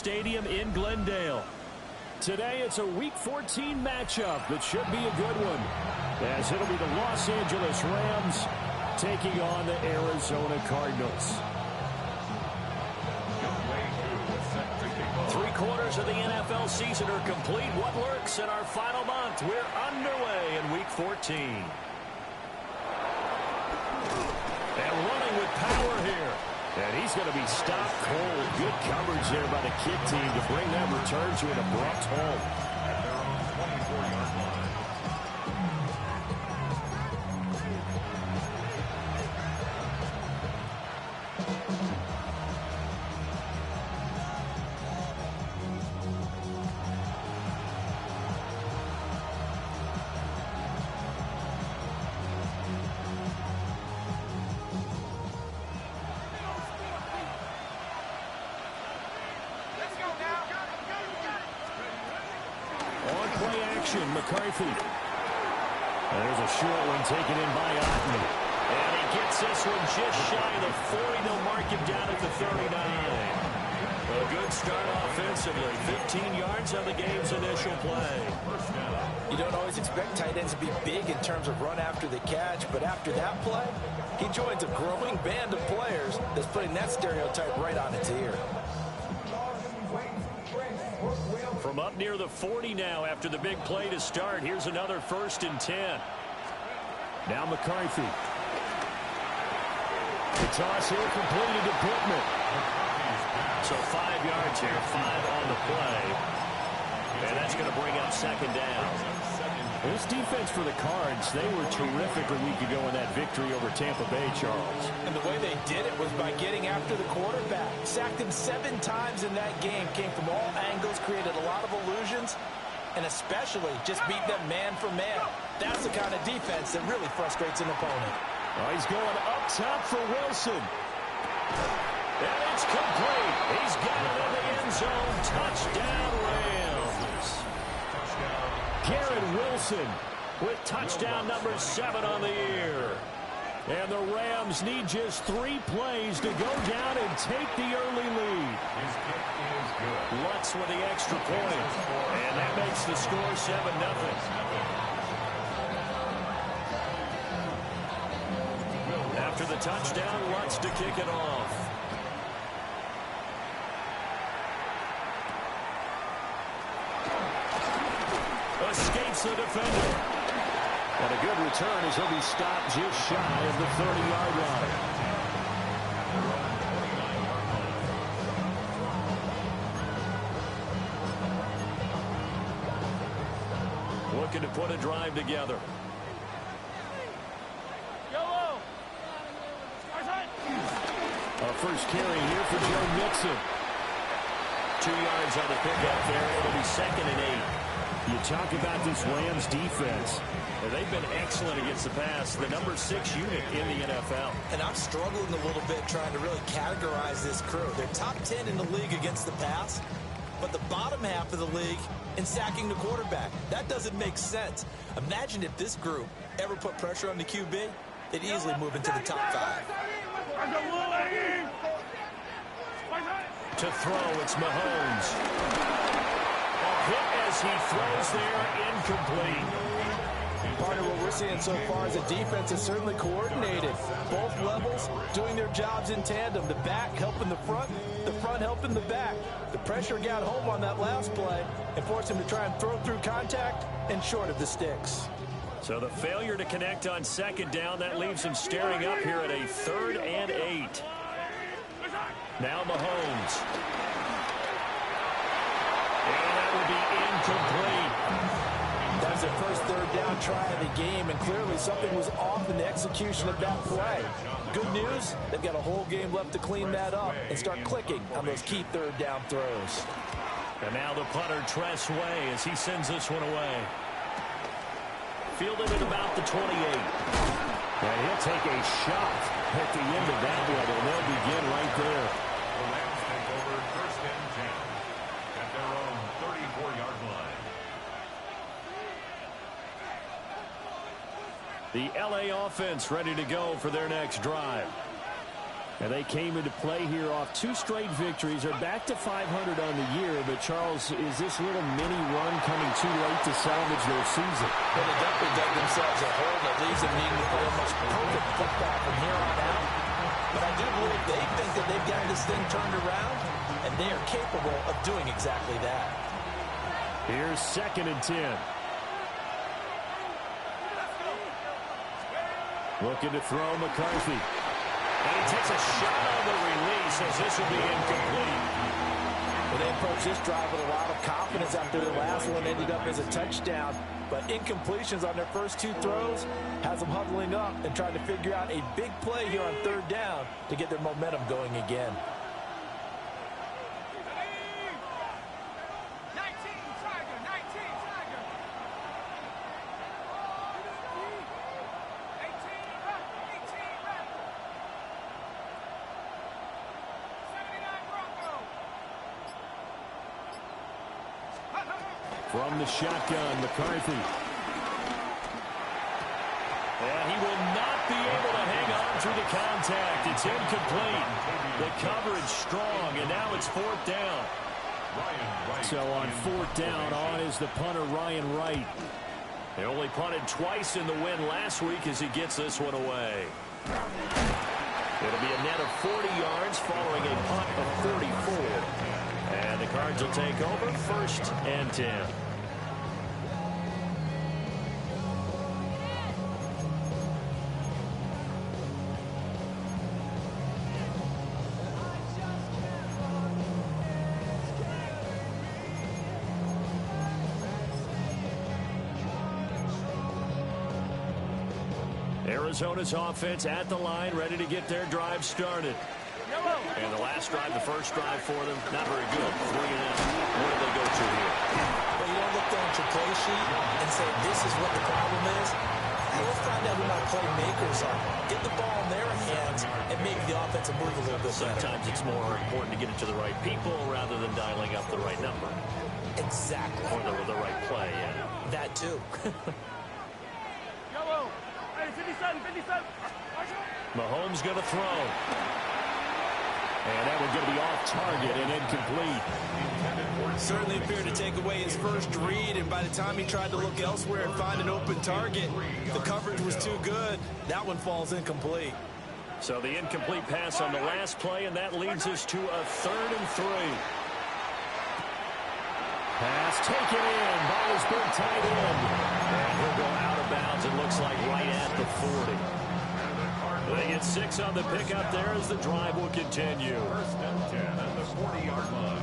Stadium in Glendale. Today, it's a Week 14 matchup that should be a good one, as it'll be the Los Angeles Rams taking on the Arizona Cardinals. 3/4 of the NFL season are complete. What lurks in our final month? We're underway in Week 14. And running with power here. And he's going to be stopped cold. Good coverage there by the kick team to bring that return to an abrupt halt. At their own 24-yard line. McCarthy. And there's a short one taken in by Otton. And he gets this one just shy of the 40. They'll mark him down at the 39. A good start offensively. 15 yards on the game's initial play. You don't always expect tight ends to be big in terms of run after the catch, but after that play, he joins a growing band of players that's putting that stereotype right on its ear. From up near the 40 now after the big play to start. Here's another 1st and 10. Now McCarthy. The toss here completed to Pittman. So 5 yards here, 5 on the play. And that's going to bring up 2nd down. This defense for the Cards, they were terrific a week ago in that victory over Tampa Bay, Charles. And the way they did it was by getting after the quarterback. Sacked him 7 times in that game. Came from all angles, created a lot of illusions, and especially just beat them man for man. That's the kind of defense that really frustrates an opponent. Oh, he's going up top for Wilson. And it's complete. He's got it in the end zone. Touchdown, Rams. Garrett Wilson with touchdown number 7 on the year. And the Rams need just 3 plays to go down and take the early lead. His kick is good. Lutz with the extra point. And that makes the score 7-0. After the touchdown, Lutz to kick it off. Escapes the defender. And a good return as he'll be stopped just shy of the 30-yard line. Looking to put a drive together. First carry here for Joe Mixon. 2 yards on the pickup there. It'll be 2nd and 8. You talk about this Rams defense. They've been excellent against the pass. The number 6 unit in the NFL. And I'm struggling a little bit trying to really categorize this crew. They're top 10 in the league against the pass, but the bottom half of the league in sacking the quarterback. That doesn't make sense. Imagine if this group ever put pressure on the QB, they'd easily move into the top 5. To throw, it's Mahomes. A hit as he throws there, incomplete. Part of what we're seeing so far is the defense is certainly coordinated. Both levels doing their jobs in tandem. The back helping the front helping the back. The pressure got home on that last play and forced him to try and throw through contact and short of the sticks. So the failure to connect on 2nd down, that leaves him staring up here at a 3rd and 8. Now Mahomes. And that will be incomplete. That was their first 3rd down try of the game, and clearly something was off in the execution of that play. Good news, they've got a whole game left to clean that up and start clicking on those key 3rd down throws. And now the punter, Tress Way, as he sends this one away. Fielded at about the 28. And he'll take a shot at the end of that one, and they'll begin right there. The Rams take over 1st and 10 at their own 34-yard line. The LA offense ready to go for their next drive. And they came into play here off 2 straight victories. They're back to 500 on the year. But, Charles, is this little mini run coming too late to salvage their season? Well, they definitely dug themselves a hole that leaves them needing to play almost perfect football from here on out. But I do believe they think that they've got this thing turned around, and they are capable of doing exactly that. Here's 2nd and 10. Looking to throw McCarthy. And he takes a shot on the release as this will be incomplete. Well, they approached this drive with a lot of confidence after the last one ended up as a touchdown. But incompletions on their first 2 throws has them huddling up and trying to figure out a big play here on 3rd down to get their momentum going again. From the shotgun, McCarthy. And he will not be able to hang on through the contact. It's incomplete. The coverage strong, and now it's 4th down. So on 4th down, on is the punter, Ryan Wright. They only punted twice in the win last week as he gets this one away. It'll be a net of 40 yards following a punt of 34. And the Cards will take over 1st and 10. Arizona's offense at the line, ready to get their drive started. And the last drive, the first drive for them, not very good. 3 and out. What do they go to here? Well, you don't look down at your play sheet and say, this is what the problem is. We'll find out who my playmakers are. Get the ball in their hands and make the offensive move a little bit better. Sometimes it's more important to get it to the right people rather than dialing up the right number. Exactly. Or the right play, yeah. That too. Mahomes going to throw. And that one's going to be off target and incomplete. Certainly appeared to take away his first read, and by the time he tried to look elsewhere and find an open target, the coverage was too good. That one falls incomplete. So the incomplete pass on the last play, and that leads us to a 3rd and 3. Pass taken in by his big tight end. And he'll go out of bounds, it looks like right at the 40. They get 6 on the pickup there as the drive will continue. 1st and 10 at the 40-yard line.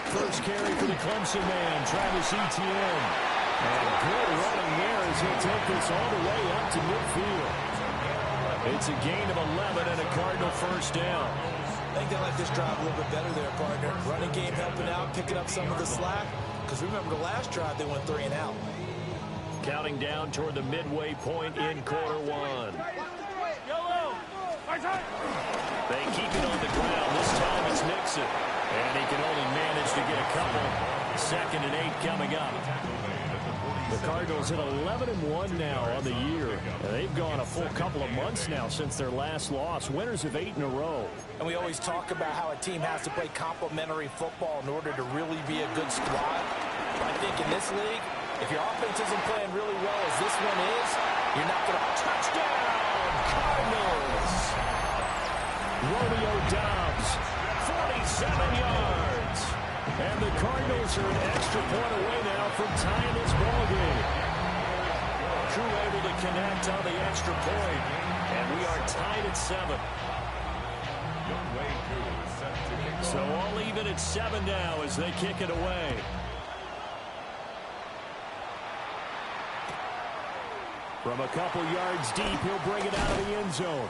First carry for the Clemson man, Travis Etienne. And good running there as he'll take this all the way up to midfield. It's a gain of 11 and a Cardinal first down. I think they like this drive a little bit better there, partner. Running game helping out, picking up some of the slack. Because remember, the last drive they went 3 and out. Counting down toward the midway point in quarter 1. They keep it on the ground. This time it's Nixon. And he can only manage to get a couple. 2nd and 8 coming up. The Cardinals hit 11-1 now on the year. And they've gone a full couple of months now since their last loss. Winners of 8 in a row. And we always talk about how a team has to play complementary football in order to really be a good squad. I think in this league, if your offense isn't playing really well as this one is, you're not going to... Touchdown, Cardinals! Romeo Doubs, 47 yards. And the Cardinals are an extra point away now from tying this ball game. Crew able to connect on the extra point. And we are tied at 7. So all even at 7 now as they kick it away. From a couple yards deep, he'll bring it out of the end zone.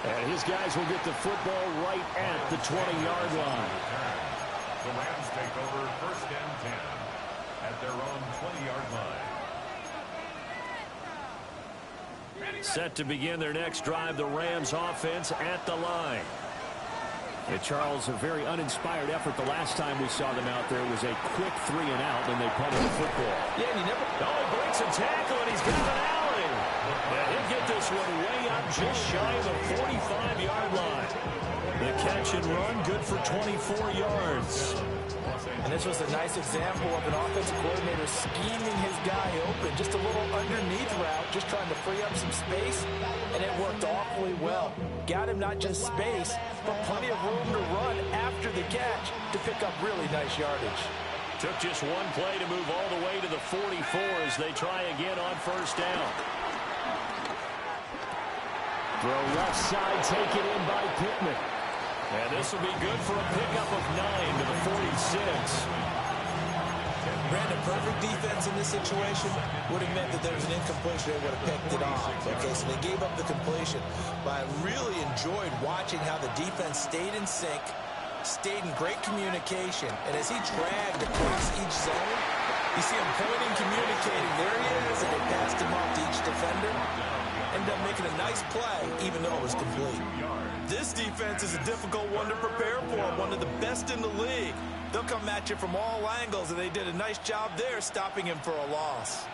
And his guys will get the football right at the 20-yard line. The Rams take over 1st and 10 at their own 20-yard line. Set to begin their next drive, the Rams offense at the line. And Charles, a very uninspired effort the last time we saw them out there was a quick 3 and out, then they punted the football. Yeah, and he never... Oh, he breaks a tackle, and he's got an alley. And he'll get this one way up just shy of the 45-yard line. The catch and run, good for 24 yards. And this was a nice example of an offensive coordinator scheming his guy open. Just a little underneath route, just trying to free up some space, and it worked awfully well. Got him not just space, but plenty of room to run after the catch to pick up really nice yardage. Took just one play to move all the way to the 44 as they try again on first down. Throw left side, taken in by Pittman. And this will be good for a pickup of 9 to the 46. Brandon, perfect defense in this situation would have meant that there was an incompletion. They would have picked it off. Okay, so they gave up the completion. But I really enjoyed watching how the defense stayed in sync, stayed in great communication. And as he dragged across each zone, you see him pointing, communicating. There he is, and they passed him off to each defender. Ended up making a nice play, even though it was complete. This defense is a difficult one to prepare for, one of the best in the league. They'll come at you from all angles, and they did a nice job there stopping him for a loss.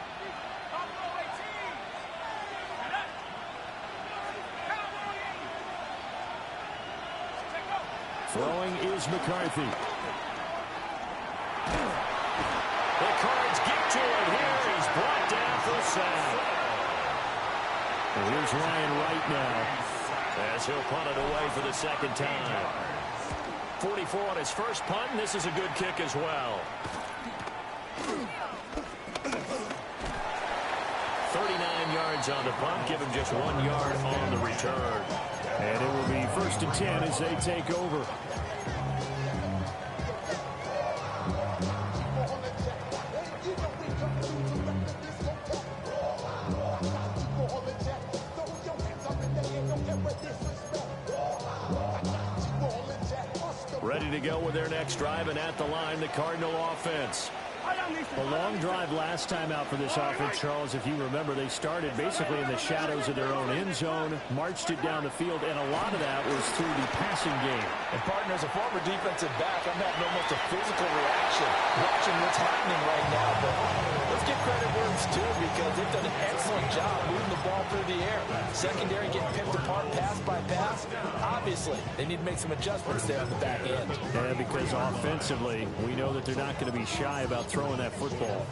Throwing is McCarthy. The Cards get to it here. He's brought down for a sack. And here's Ryan Wright now, as he'll punt it away for the second time. 44 on his first punt, and this is a good kick as well. 39 yards on the punt, give him just 1 yard on the return. And it will be 1st and 10 as they take over. Ready to go with their next drive, and at the line, the Cardinal offense. A long drive last time out for this offense, Charles. If you remember, they started basically in the shadows of their own end zone, marched it down the field, and a lot of that was through the passing game. And, partner, as a former defensive back, I'm having almost a physical reaction watching what's happening right now. But let's give credit where it's due, because they've done an excellent job moving the ball through the air. Secondary getting picked apart pass by pass. Obviously, they need to make some adjustments there on the back end. Yeah, because offensively, we know that they're not going to be shy about throwing that football.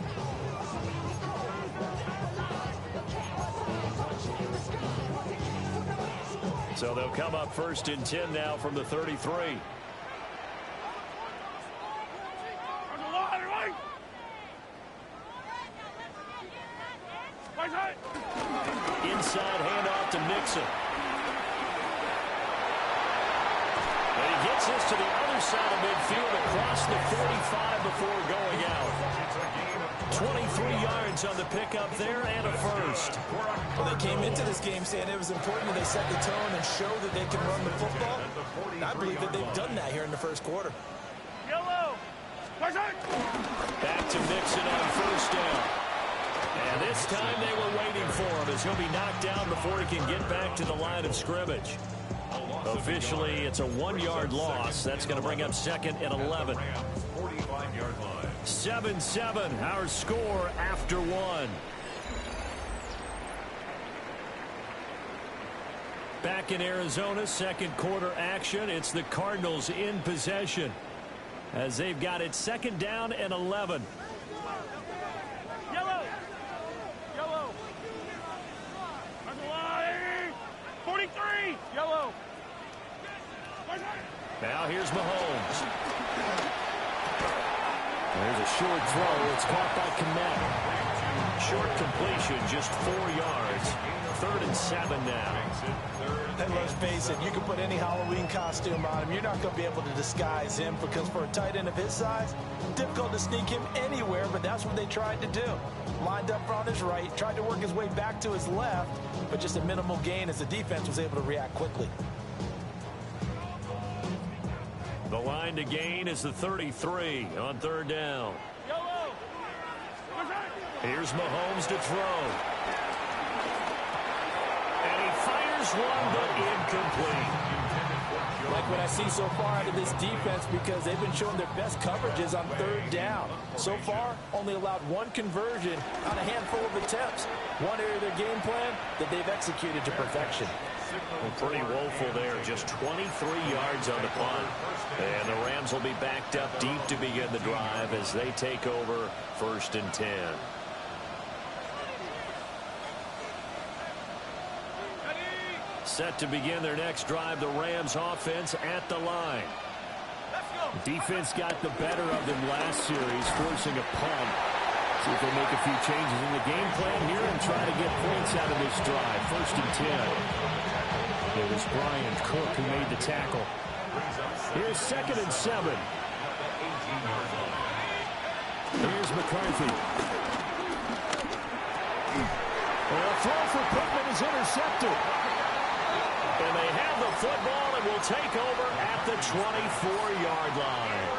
So they'll come up 1st and 10 now from the 33. Inside handoff to Mixon. And he gets this to the other side of midfield across the 45 before going out. 23 yards on the pickup there and a first. Well, they came into this game saying it was important that they set the tone and show that they can run the football. And I believe that they've done that here in the first quarter. Back to Mixon on first down. And this time they were waiting for him as he'll be knocked down before he can get back to the line of scrimmage. Officially, it's a 1-yard loss. That's going to bring up 2nd and 11. 45-yard line. 7-7, our score after 1. Back in Arizona, second quarter action. It's the Cardinals in possession as they've got it 2nd down and 11. Yellow. 43. Yellow. Now here's Mahomes. There's a short throw. It's caught by Kmet. Short completion, just 4 yards. 3rd and 7 now. And let's face it, you can put any Halloween costume on him. You're not going to be able to disguise him, because for a tight end of his size, difficult to sneak him anywhere, but that's what they tried to do. Lined up on his right, tried to work his way back to his left, but just a minimal gain as the defense was able to react quickly. The line to gain is the 33 on 3rd down. Here's Mahomes to throw. Fires one, but incomplete. Like what I see so far out of this defense, because they've been showing their best coverages on third down. So far, only allowed one conversion on a handful of attempts. One area of their game plan that they've executed to perfection. Well, pretty woeful there. Just 23 yards on the punt. And the Rams will be backed up deep to begin the drive as they take over 1st and 10. Set to begin their next drive, the Rams offense at the line. Defense got the better of them last series, forcing a punt. See if they make a few changes in the game plan here and try to get points out of this drive. 1st and 10. It was Brian Cook who made the tackle. Here's 2nd and 7. Here's McCarthy. Well, a throw for Pittman is intercepted. And they have the football and will take over at the 24-yard line.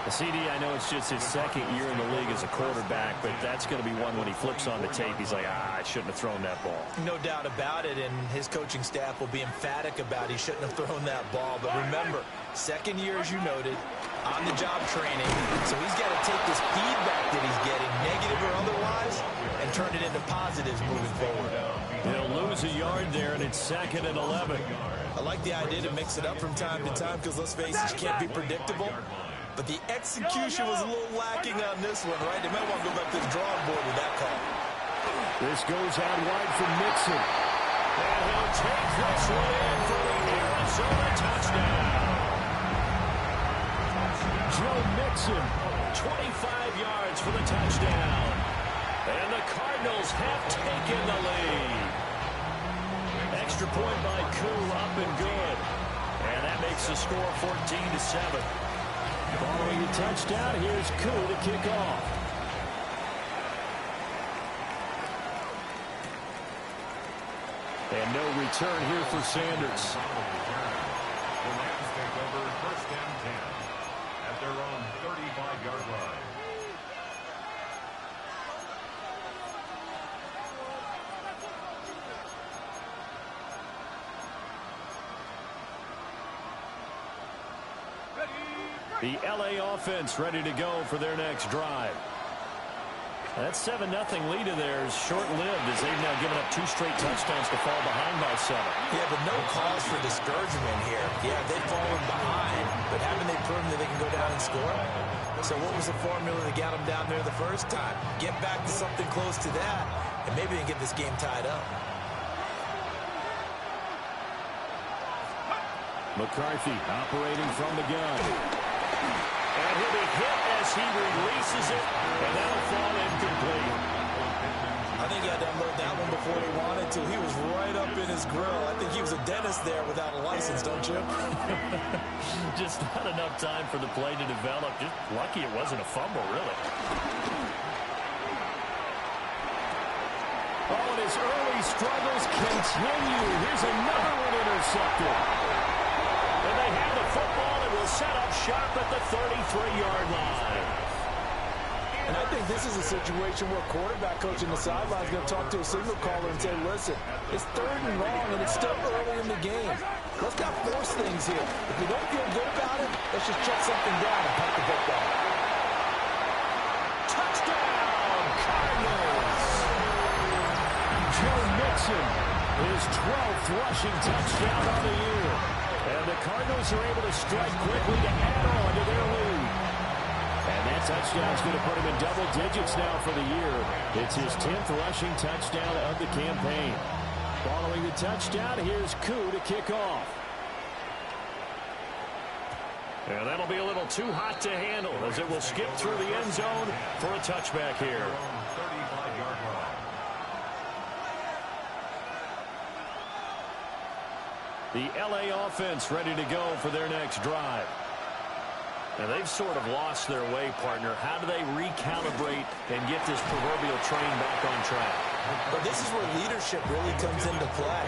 CD, I know it's just his 2nd year in the league as a quarterback, but that's going to be one when he flips on the tape. He's like, I shouldn't have thrown that ball. No doubt about it, and his coaching staff will be emphatic about he shouldn't have thrown that ball. But remember, 2nd year, as you noted, on-the-job training. So he's got to take this feedback that he's getting, negative or otherwise, and turn it into positives moving forward. They'll lose a yard there, and it's 2nd and 11. I like the idea to mix it up from time to time because, let's face it, you can't be predictable. But the execution was a little lacking on this one, right? They might want to go back to the drawing board with that call. This goes out wide for Mixon. And he'll take this one in for the Arizona touchdown. Joe Mixon, 25 yards for the touchdown. And the Cardinals have taken the lead. Extra point by Koo, up and good. And that makes the score 14-7. Following the touchdown, here's Koo to kick off. And no return here for Sanders. The Rams take over 1st and 10 at their own 35-yard line. The LA offense ready to go for their next drive. That 7-0 lead of theirs short-lived as they've now given up 2 straight touchdowns to fall behind by 7. Yeah, but no cause for discouragement here. Yeah, they've fallen behind, but haven't they proven that they can go down and score? So what was the formula that got them down there the first time? Get back to something close to that, and maybe they can get this game tied up. McCarthy operating from the gun. And he'll be hit as he releases it, and that'll fall incomplete. I think he had to unload that one before he wanted to. He was right up in his grill. I think he was a dentist there without a license, don't you? Just not enough time for the play to develop. Just lucky it wasn't a fumble, really. Oh, and his early struggles continue. Here's another one intercepted. And they have the football and will set up shop at the 33-yard line. And I think this is a situation where quarterback coach in the sideline is going to talk to a signal caller and say, listen, it's 3rd and long, and it's still early in the game. Let's not force things here. If you don't feel good about it, let's just check something down and punt the football. Touchdown, Cardinals! Joe Mixon, his 12th rushing touchdown on the year. And the Cardinals are able to strike quickly to add on to their lead. And that touchdown is going to put him in double digits now for the year. It's his 10th rushing touchdown of the campaign. Following the touchdown, here's Koo to kick off. And that'll be a little too hot to handle as it will skip through the end zone for a touchback here. 35-yard line. The LA offense ready to go for their next drive. Now they've sort of lost their way, partner. How do they recalibrate and get this proverbial train back on track? But this is where leadership really comes into play.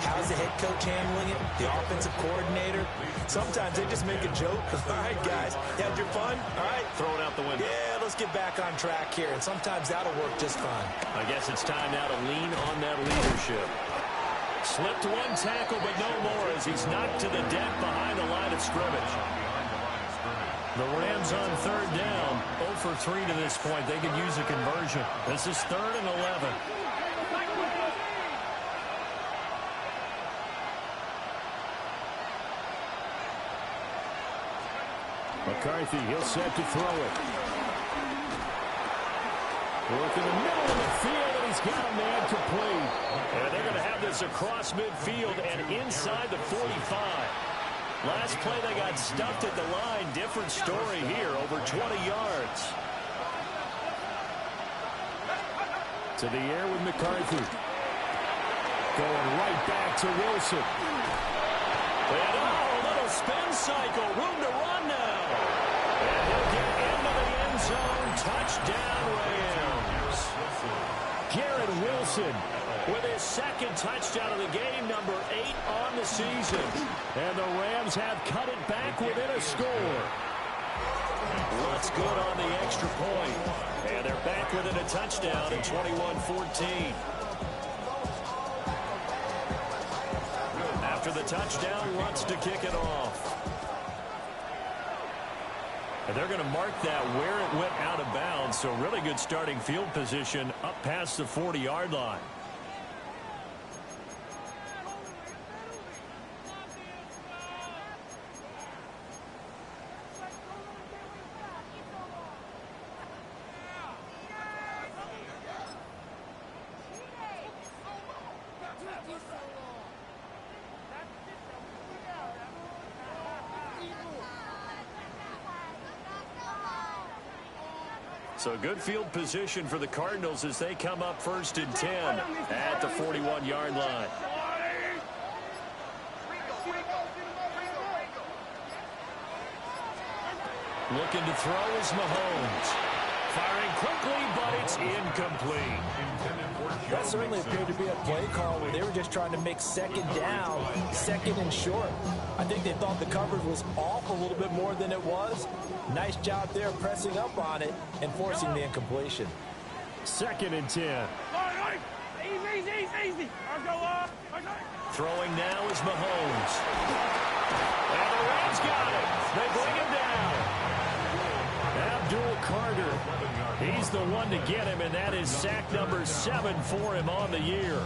How's the head coach handling it? The offensive coordinator? Sometimes they just make a joke. All right, guys, you had your fun? All right. Throw it out the window. Yeah, let's get back on track here. And sometimes that'll work just fine. I guess it's time now to lean on that leadership. Slipped one tackle, but no more as he's knocked to the deck behind the line of scrimmage. The Rams on third down, 0 for 3 to this point. They could use a conversion. This is 3rd and 11. McCarthy, he'll set to throw it. Work in the middle of the field, and he's got a man complete. And they're going to have this across midfield and inside the 45. Last play, they got stuffed at the line. Different story here, over 20 yards. To the air with McCarthy. Going right back to Wilson. And a little spin cycle. Room to run now. And he'll get into the end zone. Touchdown, Rams. Garrett Wilson with his second touchdown of the game, number 8 on the season. And the Rams have cut it back within a score. Looks good on the extra point. And they're back within a touchdown at 21-14. After the touchdown, Lutz to kick it off. And they're going to mark that where it went out of bounds. So really good starting field position up past the 40-yard line. So good field position for the Cardinals as they come up 1st and 10 at the 41-yard line. Looking to throw is Mahomes. Firing quickly, but it's incomplete. That certainly appeared to be a play call where they were just trying to make 2nd down, 2nd and short. I think they thought the coverage was off a little bit more than it was. Nice job there pressing up on it and forcing the incompletion. 2nd and 10. Easy. I'll go up. Throwing now is Mahomes. And the Rams got it. They bring him down. Abdul Carter. He's the one to get him, and that is sack number 7 for him on the year.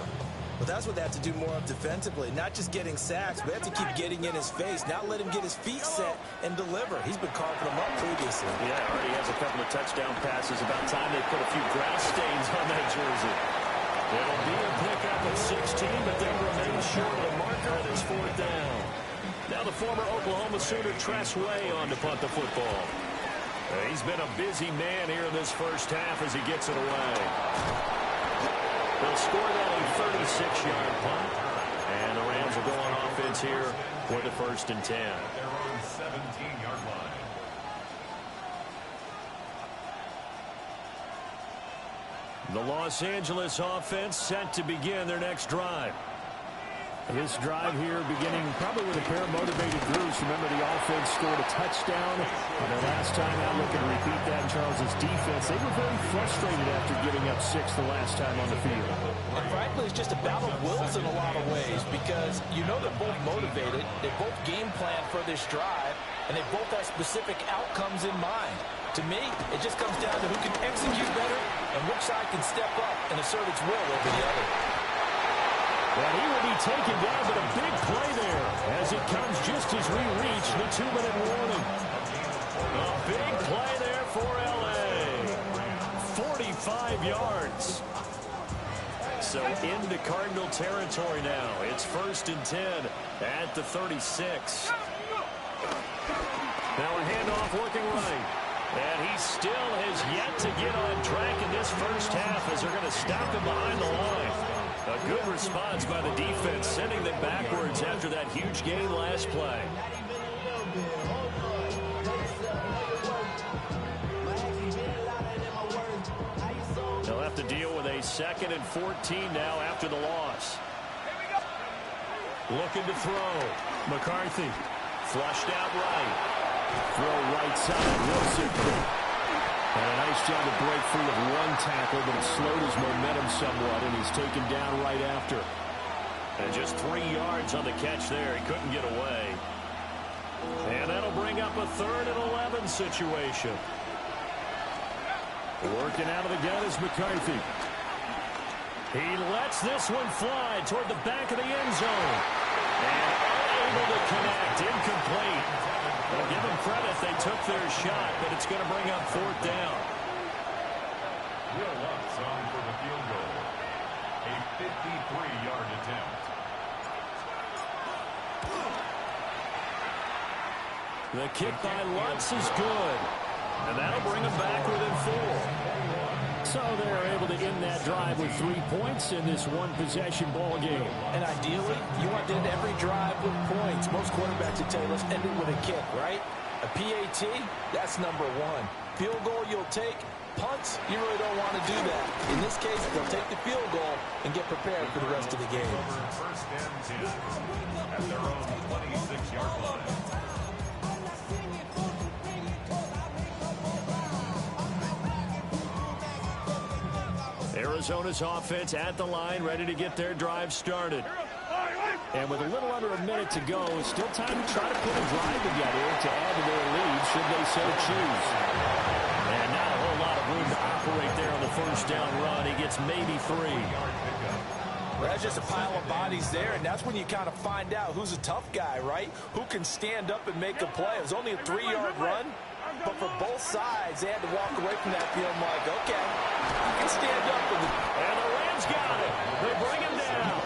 But that's what they have to do more of defensively, not just getting sacks, but they have to keep getting in his face, not let him get his feet set and deliver. He's been carving them up previously. Yeah, already has a couple of touchdown passes. About time they put a few grass stains on that jersey. It'll be a pickup at 16, but they remain short of the marker, and it's 4th down. Now the former Oklahoma Sooner Tress Way on to punt the football. He's been a busy man here in this first half as he gets it away. They'll score that a 36-yard punt. And the Rams will go on offense here for the 1st and 10. They're on 17-yard line. The Los Angeles offense set to begin their next drive. This drive here beginning probably with a pair of motivated groups. Remember, the offense scored a touchdown on their last time out. Looking to repeat that in Charles' defense. They were very frustrated after giving up 6 the last time on the field. And frankly, it's just a battle of wills in a lot of ways because you know they're both motivated. They both game plan for this drive, and they both have specific outcomes in mind. To me, it just comes down to who can execute better and which side can step up and assert its will over the other. And he will be taken down, but a big play there as it comes just as we reach the 2-minute warning. A big play there for L.A. 45 yards. So into Cardinal territory now. It's 1st and 10 at the 36. Now a handoff working right. And he still has yet to get on track in this first half as they're going to stop him behind the line. A good response by the defense, sending them backwards after that huge gain last play. They'll have to deal with a 2nd and 14 now after the loss. Looking to throw. McCarthy flushed out right. Throw right side, Wilson. And a nice job to break free of one tackle, but it slowed his momentum somewhat, and he's taken down right after. And just 3 yards on the catch there. He couldn't get away. And that'll bring up a 3rd and 11 situation. Working out of the gun is McCarthy. He lets this one fly toward the back of the end zone. And unable to connect. Incomplete. Well, give them credit. They took their shot, but it's going to bring up 4th down. Will Lutz on for the field goal. A 53-yard attempt. The kick by Lutz is good. And that'll bring them back within 4. So they're able to end that drive with 3 points in this one-possession ball game. And ideally, you want to end every drive with points. Most quarterbacks would tell you, let's end it with a kick, right? A PAT, that's number 1. Field goal you'll take. Punts, you really don't want to do that. In this case, they'll take the field goal and get prepared for the rest of the game. First and 10 at their own 26-yard line. Arizona's offense at the line, ready to get their drive started. And with a little under a minute to go, still time to try to put a drive together to add to their lead, should they so choose. And not a whole lot of room to operate there on the first down run. He gets maybe 3. Well, that's just a pile of bodies there, and that's when you kind of find out who's a tough guy, right? Who can stand up and make a play. It was only a 3-yard run, but for both sides, they had to walk away from that feeling like, okay, you can stand up. And the Rams got it. They bring him down.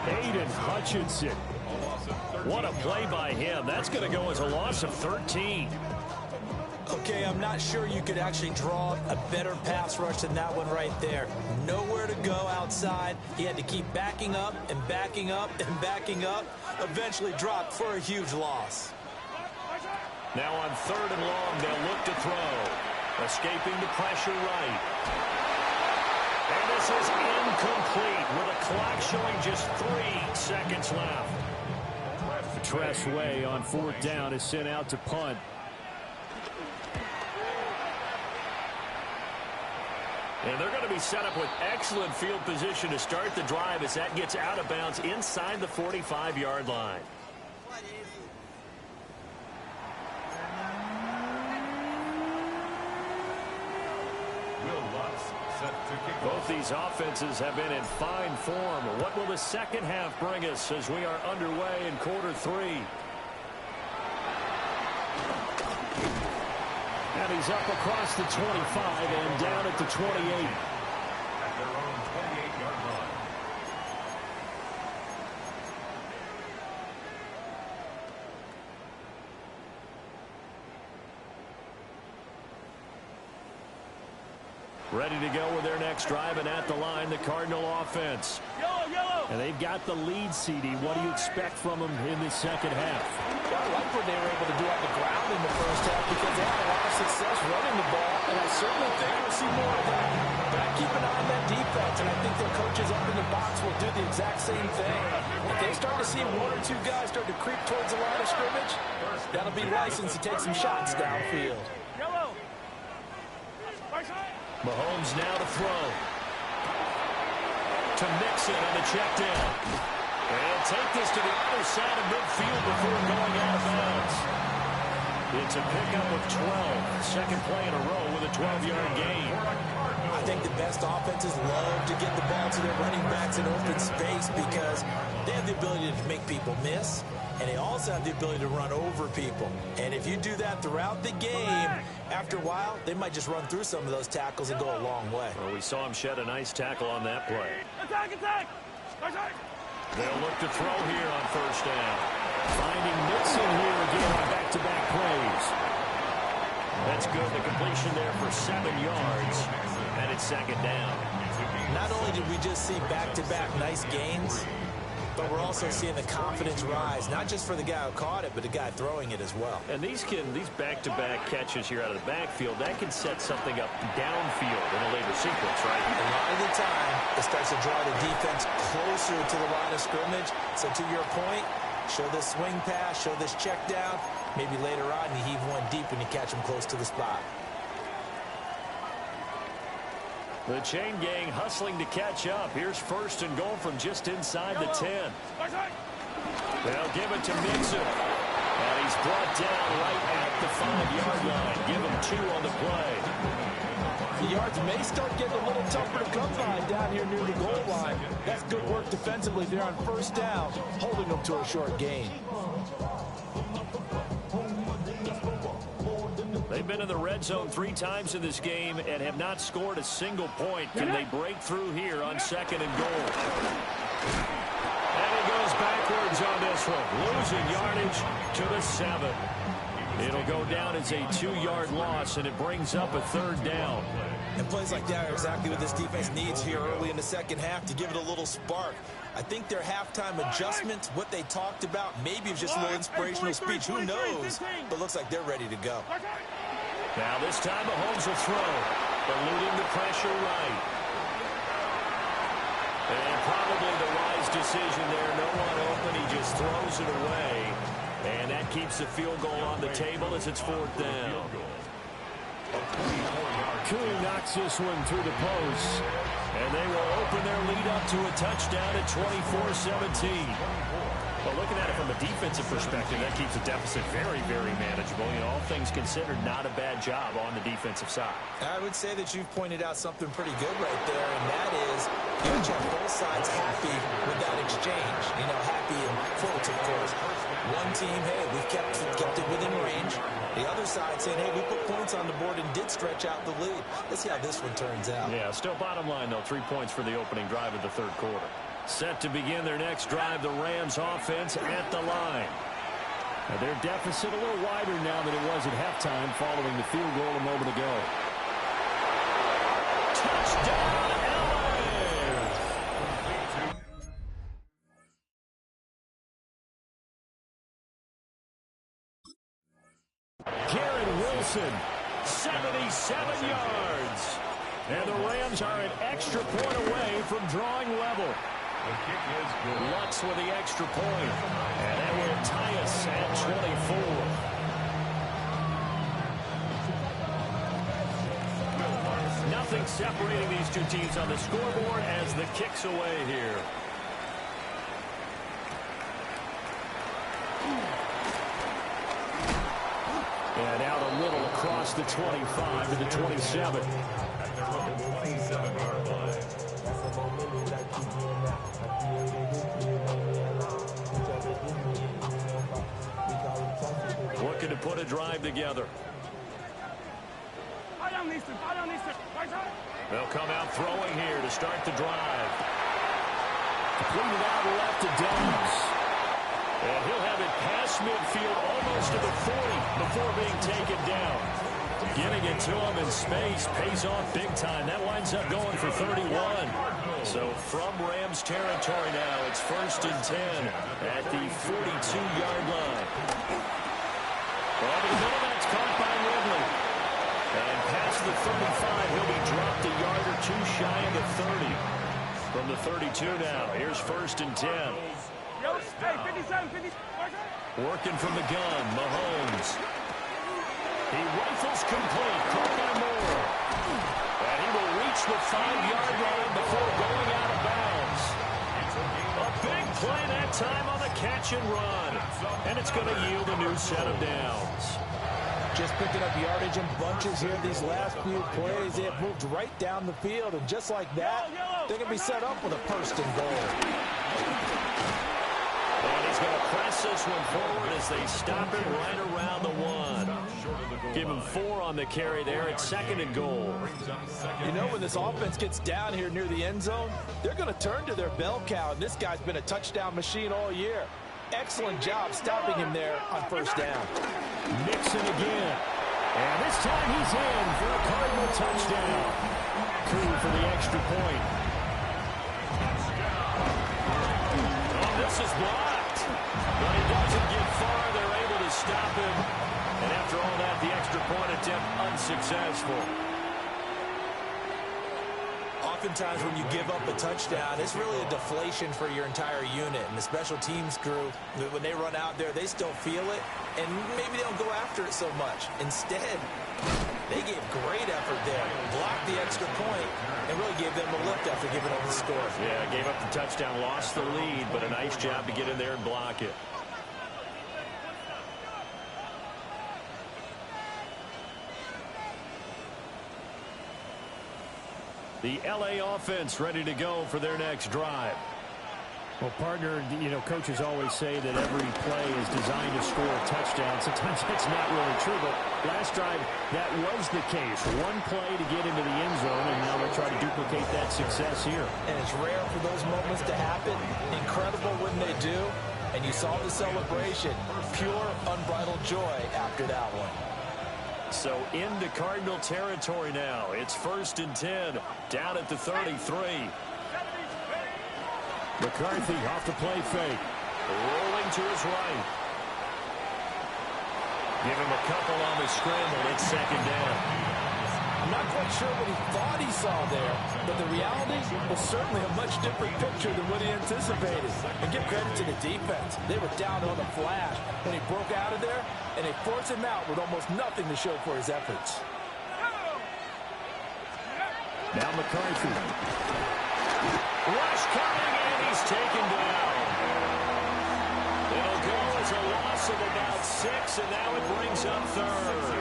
Aiden Hutchinson. What a play by him. That's going to go as a loss of 13. Okay, I'm not sure you could actually draw a better pass rush than that one right there. Nowhere to go outside. He had to keep backing up and backing up and backing up. Eventually dropped for a huge loss. Now on 3rd and long, they'll look to throw. Escaping the pressure right. And this is incomplete with a clock showing just 3 seconds left. Tress Way on 4th down is sent out to punt. And they're going to be set up with excellent field position to start the drive as that gets out of bounds inside the 45-yard line. Will Lutz set to kick off. Both these offenses have been in fine form. What will the second half bring us as we are underway in quarter 3? And he's up across the 25 and down at the 28. At their own 28-yard line. Ready to go with their next drive, and at the line, the Cardinal offense. And they've got the lead, CD. What do you expect from them in the second half? Well, I like what they were able to do on the ground in the first half because they had a lot of success running the ball, and I certainly think we'll see more of that. But I keep an eye on that defense, and I think their coaches up in the box will do the exact same thing. If they start to see 1 or 2 guys start to creep towards the line of scrimmage, that'll be license to take some shots downfield. Mahomes now to throw. To Mixon on the check down. And take this to the other side of midfield before going out of bounds. It's a pickup of 12. Second play in a row with a 12-yard gain. I think the best offenses love to get the ball to their running backs in open space because they have the ability to make people miss, and they also have the ability to run over people. And if you do that throughout the game, after a while, they might just run through some of those tackles and go a long way. Well, we saw him shed a nice tackle on that play. Attack, attack! Attack! They'll look to throw here on first down. Finding Mixon here again on back-to-back plays. That's good. The completion there for 7 yards. And it's second down. Not only did we just see back-to-back nice gains, but we're also seeing the confidence rise, not just for the guy who caught it, but the guy throwing it as well. And these back-to-back catches here out of the backfield, that can set something up downfield in a later sequence, right? A lot of the time, it starts to draw the defense closer to the line of scrimmage. So to your point, show this swing pass, show this check down. Maybe later on, you heave one deep when you catch them close to the spot. The chain gang hustling to catch up. Here's first and goal from just inside the 10. They'll give it to Mixon. And he's brought down right at the 5-yard line. Give him 2 on the play. The yards may start getting a little tougher to come by down here near the goal line. That's good work defensively there on first down, holding them to a short gain. They've been in the red zone 3 times in this game and have not scored a single point. Can they break through here on second and goal? And he goes backwards on this one, losing yardage to the 7. It'll go down as a 2-yard loss, and it brings up a 3rd down. And plays like that are exactly what this defense needs here early in the second half to give it a little spark. I think their halftime adjustments, what they talked about, maybe it was just a little inspirational speech. Who knows? But looks like they're ready to go. Now this time Mahomes will throw, eluding the pressure right. And probably the wise decision there. No one open. He just throws it away. And that keeps the field goal on the table as it's 4th down. Koo knocks this one through the post. And they will open their lead up to a touchdown at 24-17. Well, looking at it from a defensive perspective, that keeps the deficit very, very manageable. You know, all things considered, not a bad job on the defensive side. I would say that you've pointed out something pretty good right there, and that is you have to have both sides happy with that exchange. You know, happy in quotes, of course. One team, hey, we've kept it within range. The other side saying, hey, we put points on the board and did stretch out the lead. Let's see how this one turns out. Yeah, still bottom line, though, 3 points for the opening drive of the 3rd quarter. Set to begin their next drive, the Rams offense at the line. Now their deficit a little wider now than it was at halftime following the field goal a moment ago. Touchdown, LA! Garrett Wilson, 77 yards. And the Rams are an extra point away from drawing level. The kick is good. Lutz with the extra point. And that will tie us at 24. Nothing separating these two teams on the scoreboard as the kick's away here. And out a little across the 25 to the 27. At their own 27-yard line. Looking to put a drive together. They'll come out throwing here to start the drive. Completed out left to Downs. And he'll have it past midfield almost to the 40 before being taken down. Getting it to him in space pays off big time. That winds up going for 31. So from Rams territory now, it's 1st and 10 at the 42-yard line. Well, the middle, that's caught by Ridley. And past the 35, he'll be dropped a yard or 2 shy of the 30. From the 32 now, here's 1st and 10. Working from the gun, Mahomes. He rifles complete, caught by Moore. And he will reach the 5-yard line before going out of bounds. A big play that time on the catch and run. And it's going to yield a new set of downs. Just picking up yardage in bunches here these last few plays. They have moved right down the field, and just like that, they're going to be set up with a 1st and goal. And he's going to press this one forward as they stop it right around the 1. Give him 4 on the carry there at 2nd and goal. You know, when this offense gets down here near the end zone, they're going to turn to their bell cow, and this guy's been a touchdown machine all year. Excellent job stopping him there on 1st down. Mixon again. And this time he's in for a Cardinal touchdown. Koo for the extra point. Oh, this is blocked. But he doesn't get far. They're able to stop him. And after all that, the extra point attempt unsuccessful. Oftentimes when you give up a touchdown, it's really a deflation for your entire unit. And the special teams crew, when they run out there, they still feel it. And maybe they don't go after it so much. Instead, They gave great effort there, blocked the extra point, and really gave them a lift after giving up the score. Yeah, gave up the touchdown, lost the lead, but a nice job to get in there and block it. The LA offense ready to go for their next drive. Well, partner, you know, coaches always say that every play is designed to score a touchdown. Sometimes that's not really true, but last drive, that was the case. One play to get into the end zone, and now they'll try to duplicate that success here. And it's rare for those moments to happen. Incredible when they do. And you saw the celebration. Pure, unbridled joy after that one. So into Cardinal territory now. It's 1st and 10, down at the 33. McCarthy off the play fake. Rolling to his right. Give him a couple on the scramble. It's 2nd down. I'm not quite sure what he thought he saw there, but the reality was certainly a much different picture than what he anticipated. And give credit to the defense. They were down on the flash when he broke out of there, and they forced him out with almost nothing to show for his efforts. Now McCarthy. Rush coming, and he's taken down. It'll go as a loss of about 6, and now it brings up 3rd.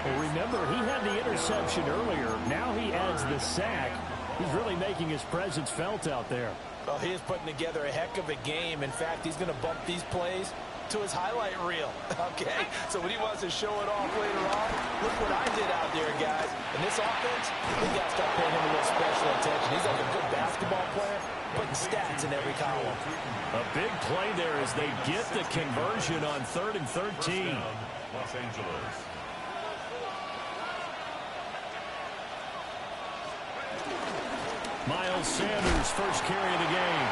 Well, remember, he had the interception earlier. Now he adds the sack. He's really making his presence felt out there. Well, he is putting together a heck of a game. In fact, he's going to bump these plays to his highlight reel. Okay, so when he wants to show it off later on, look what I did out there, guys. In this offense, we got to start paying him a little special attention. He's like a good basketball player, putting stats in every column. A big play there as they get the conversion on 3rd and 13. Los Angeles. Miles Sanders, first carry of the game.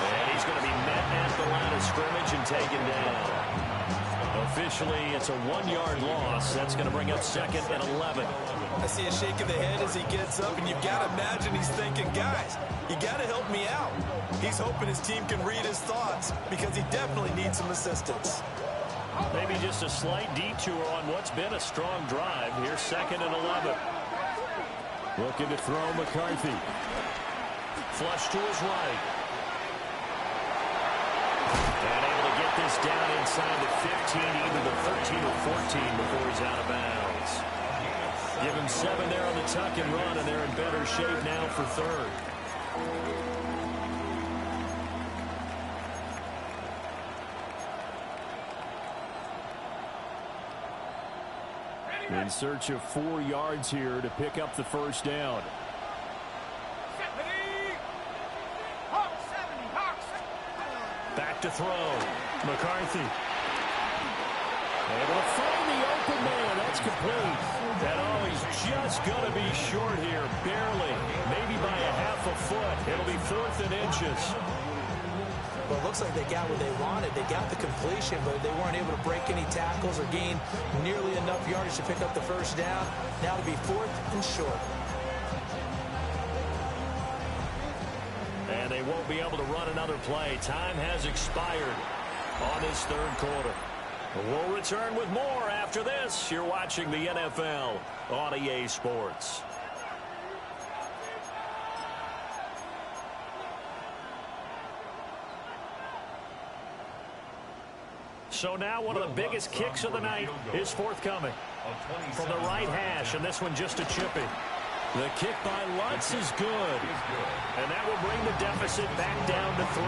And he's going to be met at the line of scrimmage and taken down. Officially, it's a 1-yard loss. That's going to bring up 2nd and 11. I see a shake of the head as he gets up, and you've got to imagine he's thinking, guys, you got to help me out. He's hoping his team can read his thoughts because he definitely needs some assistance. Maybe just a slight detour on what's been a strong drive. Here's 2nd and 11. Looking to throw McCarthy. Flush to his right. And able to get this down inside the 15, either the 13 or 14 before he's out of bounds. Give him 7 there on the tuck and run, and they're in better shape now for 3rd. In search of 4 yards here to pick up the first down. Back to throw. McCarthy. Able to find the open man. That's complete. And oh, he's just going to be short here. Barely. Maybe by a half a foot. It'll be 4th and inches. Well, it looks like they got what they wanted. They got the completion, but they weren't able to break any tackles or gain nearly enough yardage to pick up the first down. Now to be 4th and short. And they won't be able to run another play. Time has expired on this 3rd quarter. We'll return with more after this. You're watching the NFL on EA Sports. So now one of the biggest kicks of the night is forthcoming from the right hash, and this one just a chippy. The kick by Lutz is good, and that will bring the deficit back down to 3.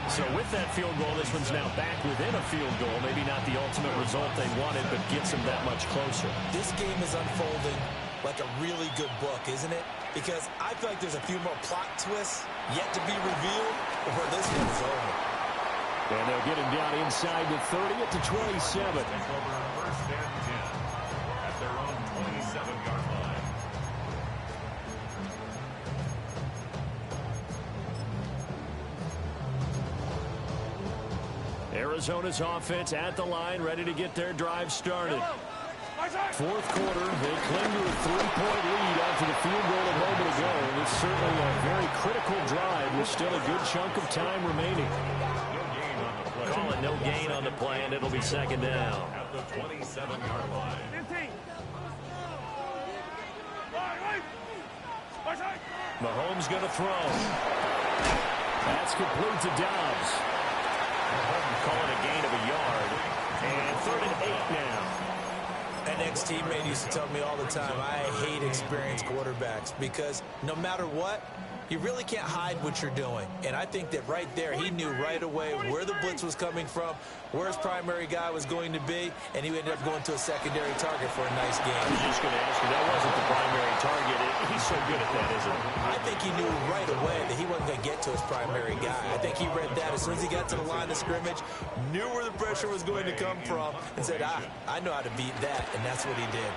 So with that field goal, this one's now back within a field goal. Maybe not the ultimate result they wanted, but gets them that much closer. This game is unfolding like a really good book, isn't it? Because I feel like there's a few more plot twists yet to be revealed before this one is over. And they'll get him down inside the 30 at the 27. Take over 1st and 10 at their own 27-yard line. Arizona's offense at the line, ready to get their drive started. 4th quarter, they cling to a 3-point lead after the field goal a moment ago. And it's certainly a very critical drive with still a good chunk of time remaining. No gain on the play. Call it no gain on the play, and it'll be 2nd down. at the 27-yard line. 15. Mahomes going to throw. That's complete to Dobbs. Mahomes calling a gain of a yard. And 3rd and 8 now. An ex-teammate used to tell me all the time, I hate experienced quarterbacks because no matter what, you really can't hide what you're doing. And I think that right there, he knew right away where the blitz was coming from, where his primary guy was going to be, and he ended up going to a secondary target for a nice game. I was just going to ask you, that wasn't the primary target. He's so good at that, isn't he? I think he knew right away that he wasn't going to get to his primary guy. I think he read that as soon as he got to the line of scrimmage, knew where the pressure was going to come from, and said, I know how to beat that, and that's what he did.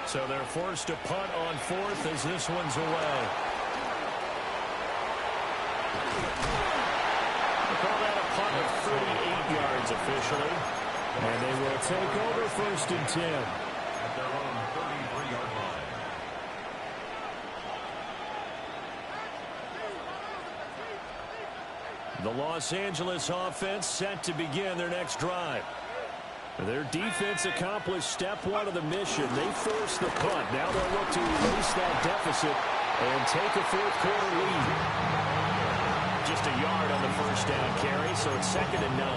So they're forced to punt on 4th as this one's away. They call that a punt of 38 yards officially. And they will take over 1st and 10. At their own 33-yard line. The Los Angeles offense set to begin their next drive. Their defense accomplished step 1 of the mission. They forced the punt. Now they'll look to erase that deficit and take a 4th quarter lead. Just a yard on the 1st down carry, so it's 2nd and 9.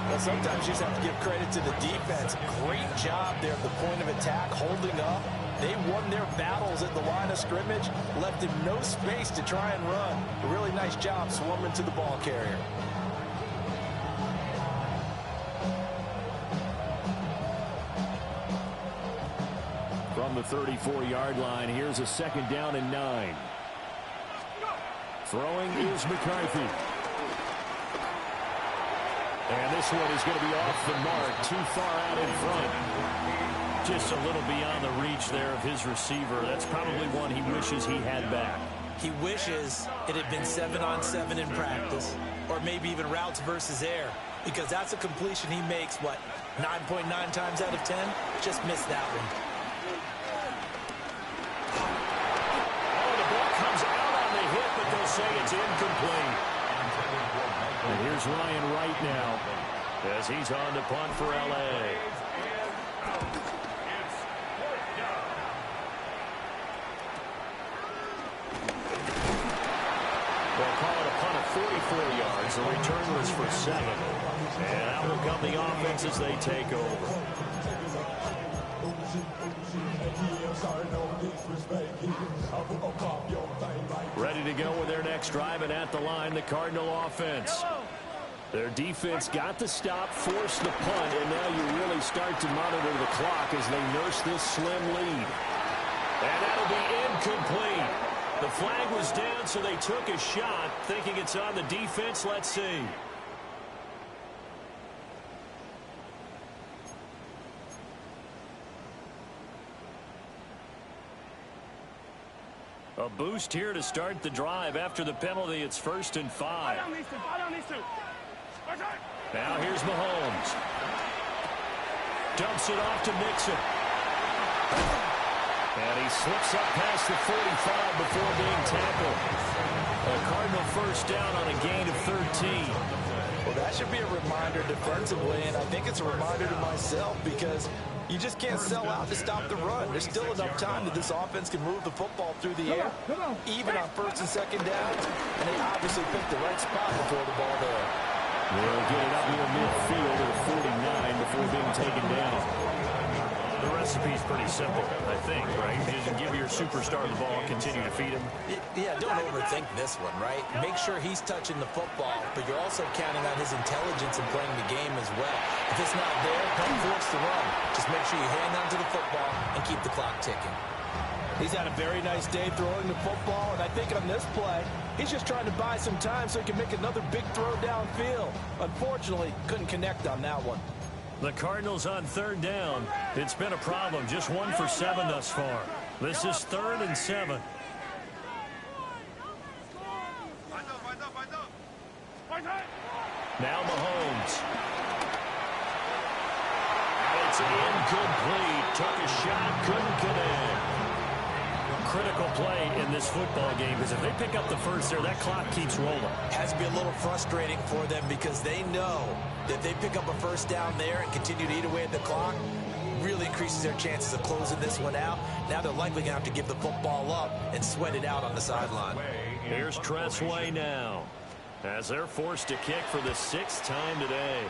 Well, sometimes you just have to give credit to the defense. Great job there at the point of attack, holding up. They won their battles at the line of scrimmage, left him no space to try and run. A really nice job swarming to the ball carrier. From the 34-yard line, here's a 2nd down and 9. Throwing is McCarthy. And this one is going to be off the mark, too far out in front. Just a little beyond the reach there of his receiver. That's probably one he wishes he had back. He wishes it had been 7-on-7 in practice, or maybe even routes versus air, because that's a completion he makes, 9.9 times out of 10? Just missed that one. But they'll say it's incomplete. And here's Ryan Wright now as he's on to punt for L.A. They'll call it a punt of 44 yards. The return was for 7. And out will come the offense as they take over. Ready to go with their next drive, and at the line, the Cardinal offense. Their defense got the stop, forced the punt, and now you really start to monitor the clock as they nurse this slim lead. And that'll be incomplete. The flag was down, so they took a shot, thinking it's on the defense. Let's see. A boost here to start the drive. After the penalty, it's 1st and 5. Now here's Mahomes. Dumps it off to Mixon. And he slips up past the 45 before being tackled. A Cardinal 1st down on a gain of 13. Well, that should be a reminder defensively, and I think it's a reminder to myself because you just can't sell out to stop the run. There's still enough time that this offense can move the football through the air, even on 1st and 2nd downs, and they obviously picked the right spot to throw the ball there. They'll get it up near midfield at 49 before being taken down. The recipe's pretty simple, I think, right? Just give your superstar the ball and continue to feed him. Yeah, don't overthink this one, right? Make sure he's touching the football, but you're also counting on his intelligence in playing the game as well. If it's not there, don't force the run. Just make sure you hang on to the football and keep the clock ticking. He's had a very nice day throwing the football, and I think on this play, he's just trying to buy some time so he can make another big throw downfield. Unfortunately, couldn't connect on that one. The Cardinals on 3rd down. It's been a problem. Just 1 for 7 thus far. This is 3rd and 7. Now Mahomes. It's incomplete. Took a shot, couldn't connect. Critical play in this football game, because if they pick up the first there, that clock keeps rolling. Has to be a little frustrating for them because they know that if they pick up a first down there and continue to eat away at the clock, really increases their chances of closing this one out. Now they're likely going to have to give the football up and sweat it out on the sideline. Here's Tress Way now, as they're forced to kick for the 6th time today.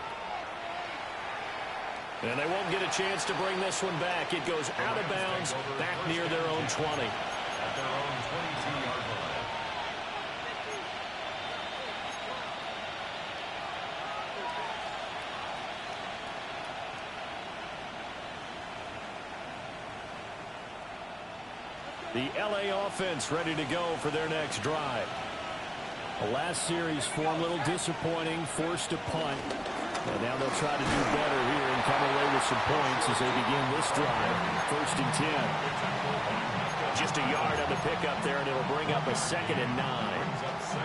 And they won't get a chance to bring this one back. It goes out of bounds, back near their own 20. At their own 22-yard line. The LA offense ready to go for their next drive. The last series form a little disappointing, forced to punt. And now they'll try to do better here and come away with some points as they begin this drive. 1st and 10. Just a yard on the pickup there, and it'll bring up a 2nd and 9.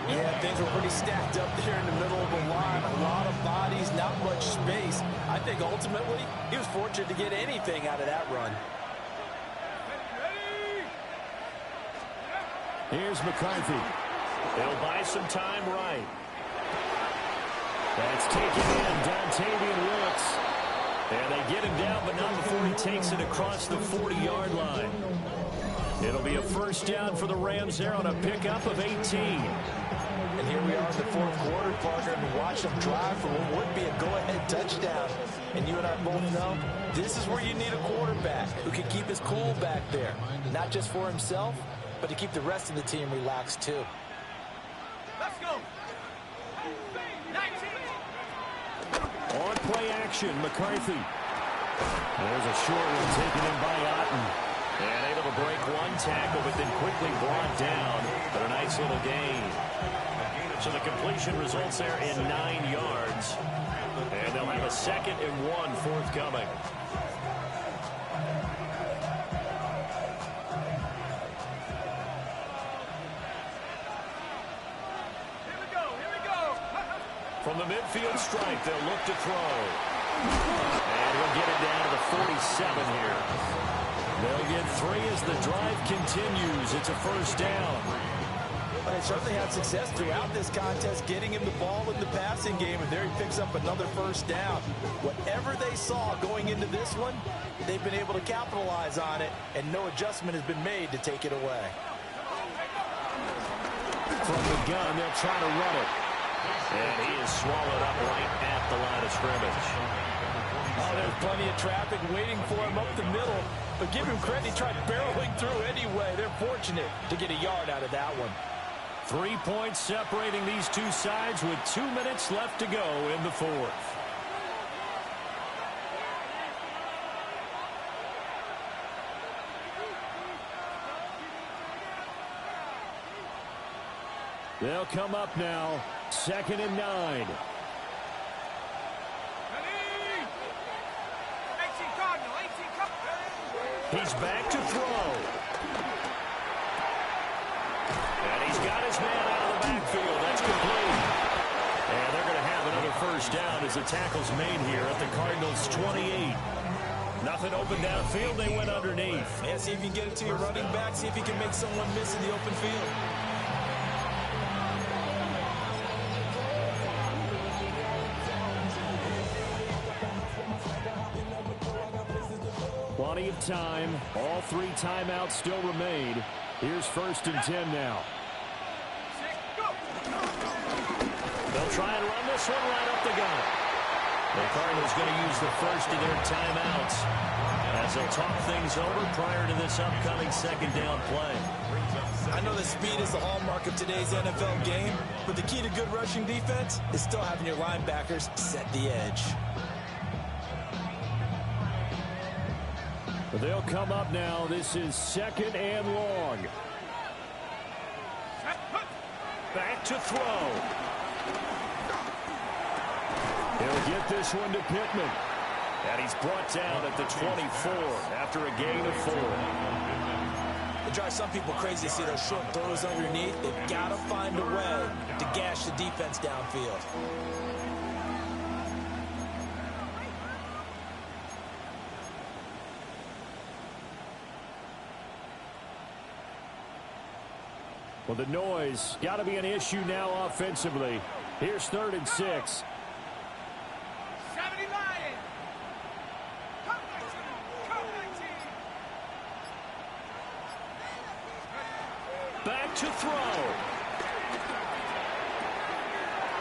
Yeah, things were pretty stacked up there in the middle of the line. A lot of bodies, not much space. I think ultimately he was fortunate to get anything out of that run. Here's McCarthy. They'll buy some time right. That's taken in, Dontavian Willis. And they get him down, but not before he takes it across the 40-yard line. It'll be a first down for the Rams there on a pickup of 18. And here we are in the 4th quarter, partner, and watch them drive for what would be a go-ahead touchdown. And you and I both know this is where you need a quarterback who can keep his cool back there. Not just for himself, but to keep the rest of the team relaxed too. Let's go. On play action, McCarthy. There's a short one taken in by Otten. And able to break one tackle, but then quickly brought down. But a nice little gain. So the completion results there in 9 yards. And they'll have a 2nd and 1 forthcoming. From the midfield stripe, they'll look to throw. And he'll get it down to the 47 here. They'll get 3 as the drive continues. It's a first down. But they certainly had success throughout this contest, getting him the ball in the passing game, and there he picks up another first down. Whatever they saw going into this one, they've been able to capitalize on it, and no adjustment has been made to take it away. From the gun, they'll try to run it. And he is swallowed up right at the line of scrimmage. Oh, there's plenty of traffic waiting for him up the middle. But give him credit, he tried barreling through anyway. They're fortunate to get a yard out of that one. 3 points separating these two sides with 2 minutes left to go in the 4th. They'll come up now. 2nd and 9. He's back to throw. And he's got his man out of the backfield. That's complete. And they're going to have another first down as the tackle's made here at the Cardinals' 28. Nothing open downfield. They went underneath. Yeah, see if you can get it to your running back. See if you can make someone miss in the open field. Plenty of time. All 3 timeouts still remain. Here's 1st and 10 now. They'll try and run this one right up the gut. The Cardinals going to use the first of their timeouts as they'll talk things over prior to this upcoming 2nd down play. I know that speed is the hallmark of today's NFL game, but the key to good rushing defense is still having your linebackers set the edge. They'll come up now. This is 2nd and long. Back to throw. He'll get this one to Pittman. And he's brought down at the 24 after a gain of 4. It drives some people crazy to see those short throws underneath. They've got to find a way to gash the defense downfield. Well, the noise got to be an issue now offensively. Here's 3rd and 6. Back to throw.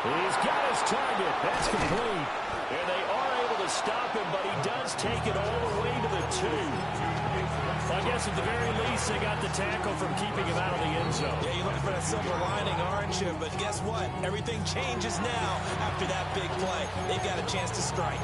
He's got his target. That's complete. And they are able to stop him, but he does take it all the way to the 2. I guess at the very least, they got the tackle from keeping him out of the end zone. Yeah, you're looking for that silver lining, aren't you? But guess what? Everything changes now after that big play. They've got a chance to strike.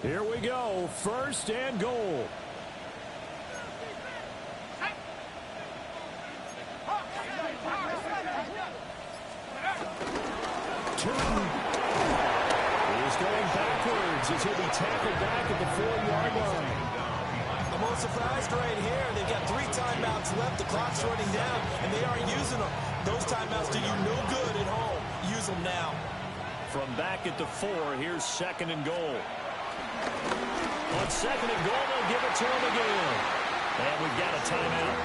Here we go, 1st and goal. He's going backwards as he'll be tackled back at the 4-yard line. I'm a little surprised right here. They've got 3 timeouts left. The clock's running down, and they aren't using them. Those timeouts do you no good at home. Use them now. From back at the 4, here's 2nd and goal. On 2nd and goal, they'll give it to him again. And we've got a timeout.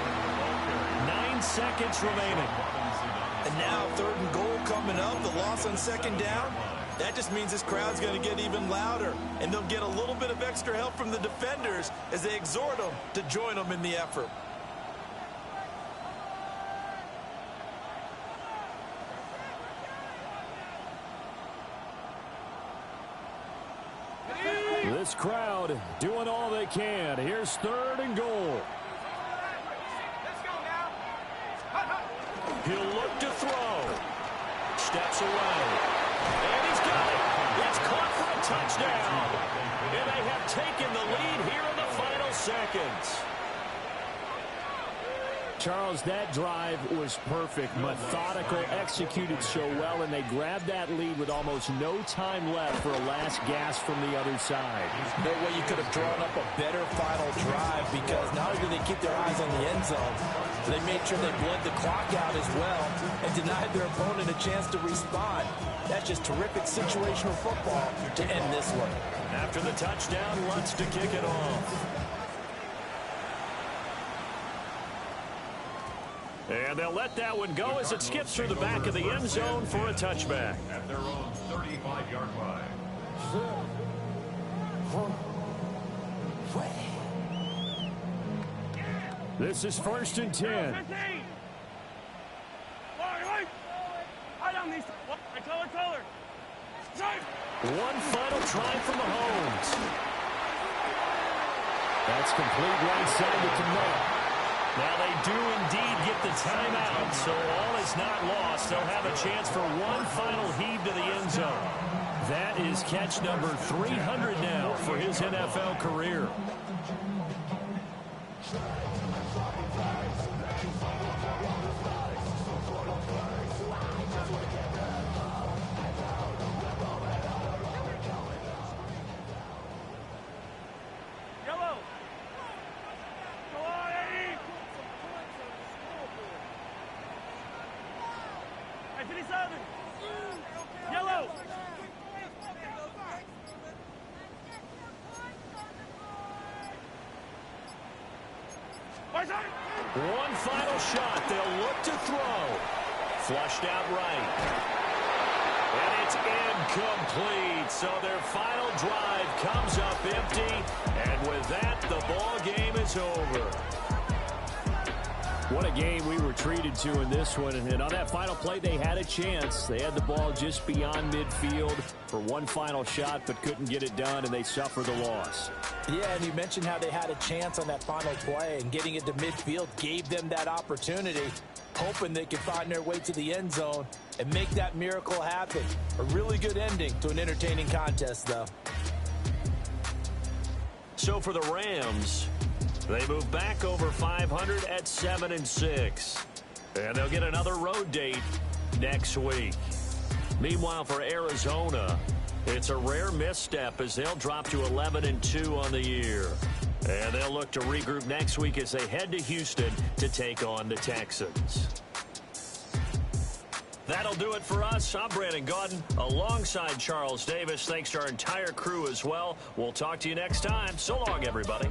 9 seconds remaining. And now 3rd and goal coming up. The loss on 2nd down. That just means this crowd's going to get even louder. And they'll get a little bit of extra help from the defenders as they exhort them to join them in the effort. This crowd doing all they can. Here's 3rd and goal. Let's go now. He'll look to throw. Steps away. And he's got it. It's caught for a touchdown. And they have taken the lead here in the final seconds. Charles, that drive was perfect, methodical, executed so well, and they grabbed that lead with almost no time left for a last gasp from the other side. No way you could have drawn up a better final drive, because not only did they keep their eyes on the end zone, they made sure they bled the clock out as well and denied their opponent a chance to respond. That's just terrific situational football to end this one. After the touchdown, Lutz to kick it off. And they'll let that one go as it skips through the back of the end zone for a touchback. At their own 35-yard line. This is 1st and 10. One final try from Mahomes. That's complete right side to Connect. Now they do indeed get the timeout, so all is not lost. They'll have a chance for one final heave to the end zone. That is catch number 300 now for his NFL career. One final shot. They'll look to throw. Flushed out right. And it's incomplete. So their final drive comes up empty. And with that, the ball game is over. What a game we were treated to in this one. And on that final play, they had a chance. They had the ball just beyond midfield for one final shot, but couldn't get it done, and they suffer the loss. Yeah, and you mentioned how they had a chance on that final play, and getting it to midfield gave them that opportunity, hoping they could find their way to the end zone and make that miracle happen. A really good ending to an entertaining contest, though. So for the Rams, they move back over 500 at 7-6. And they'll get another road date next week. Meanwhile, for Arizona, It's a rare misstep as they'll drop to 11-2 on the year. And they'll look to regroup next week as they head to Houston to take on the Texans. That'll do it for us. I'm Brandon Gaudin alongside Charles Davis. Thanks to our entire crew as well. We'll talk to you next time. So long, everybody.